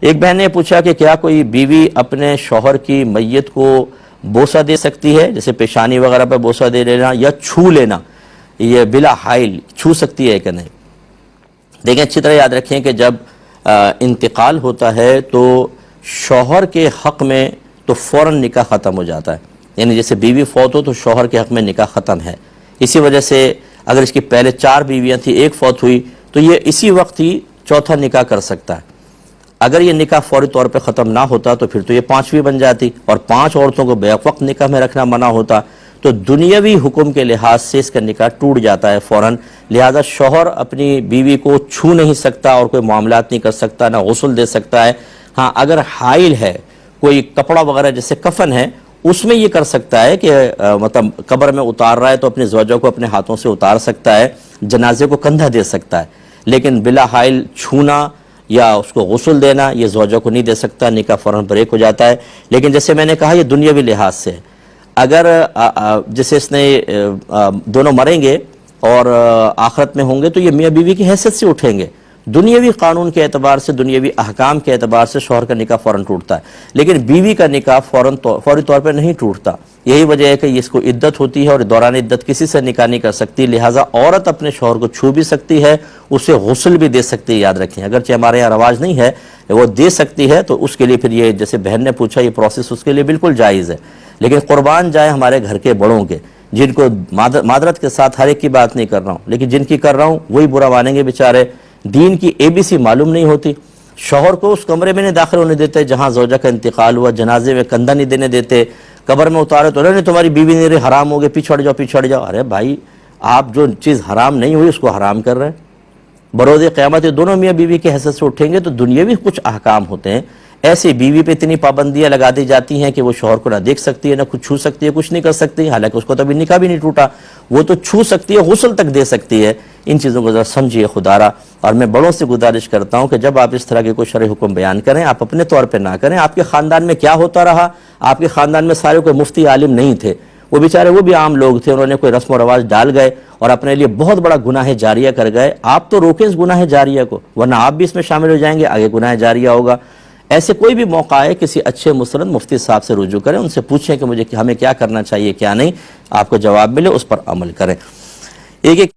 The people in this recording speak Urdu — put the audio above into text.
ایک بہن نے پوچھا کہ کیا کوئی بیوی اپنے شوہر کی میت کو بوسہ دے سکتی ہے، جیسے پیشانی وغیرہ پہ بوسہ دے لینا یا چھو لینا، یہ بلا حائل چھو سکتی ہے کہ نہیں؟ دیکھیں اچھی طرح یاد رکھیں کہ جب انتقال ہوتا ہے تو شوہر کے حق میں تو فوراً نکاح ختم ہو جاتا ہے، یعنی جیسے بیوی فوت ہو تو شوہر کے حق میں نکاح ختم ہے۔ اسی وجہ سے اگر اس کی پہلے 4 بیویاں تھیں، ایک فوت ہوئی تو یہ اسی وقت ہی چوتھا نکاح کر سکتا ہے۔ اگر یہ نکاح فوری طور پہ ختم نہ ہوتا تو پھر تو یہ 5ویں بن جاتی، اور 5 عورتوں کو بیک وقت نکاح میں رکھنا منع ہوتا، تو دنیاوی حکم کے لحاظ سے اس کا نکاح ٹوٹ جاتا ہے فوراً۔ لہذا شوہر اپنی بیوی کو چھو نہیں سکتا اور کوئی معاملات نہیں کر سکتا، نہ غسل دے سکتا ہے۔ ہاں اگر حائل ہے، کوئی کپڑا وغیرہ جیسے کفن ہے، اس میں یہ کر سکتا ہے کہ مطلب قبر میں اتار رہا ہے تو اپنی زوجہ کو اپنے ہاتھوں سے اتار سکتا ہے، جنازے کو کندھا دے سکتا ہے، لیکن بلا حائل چھونا یا اس کو غسل دینا یہ زوجہ کو نہیں دے سکتا، نکاح فوراً بریک ہو جاتا ہے۔ لیکن جیسے میں نے کہا یہ دنیاوی لحاظ سے، اگر جیسے اس نے دونوں مریں گے اور آخرت میں ہوں گے تو یہ میاں بیوی کی حیثیت سے اٹھیں گے، دنیاوی قانون کے اعتبار سے، دنیاوی احکام کے اعتبار سے شوہر کا نکاح فوراً ٹوٹتا ہے، لیکن بیوی کا نکاح فوری طور پر نہیں ٹوٹتا۔ یہی وجہ ہے کہ اس کو عدت ہوتی ہے اور دوران عدت کسی سے نکاح نہیں کر سکتی، لہٰذا عورت اپنے شوہر کو چھو بھی سکتی ہے، اسے غسل بھی دے سکتی ہے۔ یاد رکھیں اگرچہ ہمارے یہاں رواج نہیں ہے، وہ دے سکتی ہے، تو اس کے لیے پھر یہ جیسے بہن نے پوچھا یہ پروسیس اس کے لیے بالکل جائز ہے۔ لیکن قربان جائے ہمارے گھر کے بڑوں کے، جن کو معذرت کے ساتھ ہر ایک کی بات نہیں کر رہا ہوں، لیکن جن کی کر رہا ہوں وہی برا مانیں گے بیچارے، دین کی ABC معلوم نہیں ہوتی، شوہر کو اس کمرے میں نہیں داخل ہونے دیتے جہاں زوجہ کا انتقال ہوا، جنازے میں کندھا نہیں دینے دیتے، قبر میں اتارے تو نہیں تمہاری بیوی نہیں رہی، حرام ہو گئے، پیچھڑ جاؤ پیچھڑ جاؤ۔ ارے بھائی آپ جو چیز حرام نہیں ہوئی اس کو حرام کر رہے ہیں۔ بروز قیامت دونوں میاں بیوی کی حیثیت سے اٹھیں گے تو دنیاوی کچھ احکام ہوتے ہیں، ایسے بیوی پہ اتنی پابندیاں لگا دی جاتی ہیں کہ وہ شوہر کو نہ دیکھ سکتی ہے، نہ کچھ چھو سکتی ہے، کچھ نہیں کر سکتی، حالانکہ اس کو تو ابھی نکاح بھی نہیں ٹوٹا، وہ تو چھو سکتی ہے، غسل تک دے سکتی ہے۔ ان چیزوں کو ذرا سمجھیے خدا را، اور میں بڑوں سے گزارش کرتا ہوں کہ جب آپ اس طرح کے کوئی شرعی حکم بیان کریں آپ اپنے طور پہ نہ کریں۔ آپ کے خاندان میں کیا ہوتا رہا، آپ کے خاندان میں سارے کوئی مفتی عالم نہیں تھے، وہ بیچارے وہ بھی عام لوگ تھے، انہوں نے کوئی رسم و رواج ڈال گئے اور اپنے لیے بہت بڑا گناہ جاریہ کر گئے۔ آپ تو روکیں اس گناہ جاریہ کو، ورنہ آپ بھی اس میں شامل ہو جائیں گے، آگے گناہ جاریہ ہوگا۔ ایسے کوئی بھی موقع ہے کسی اچھے مستند مفتی صاحب سے رجوع کریں، ان سے پوچھیں کہ ہمیں کیا کرنا چاہیے کیا نہیں، آپ کو جواب ملے اس پر عمل کریں۔ ایک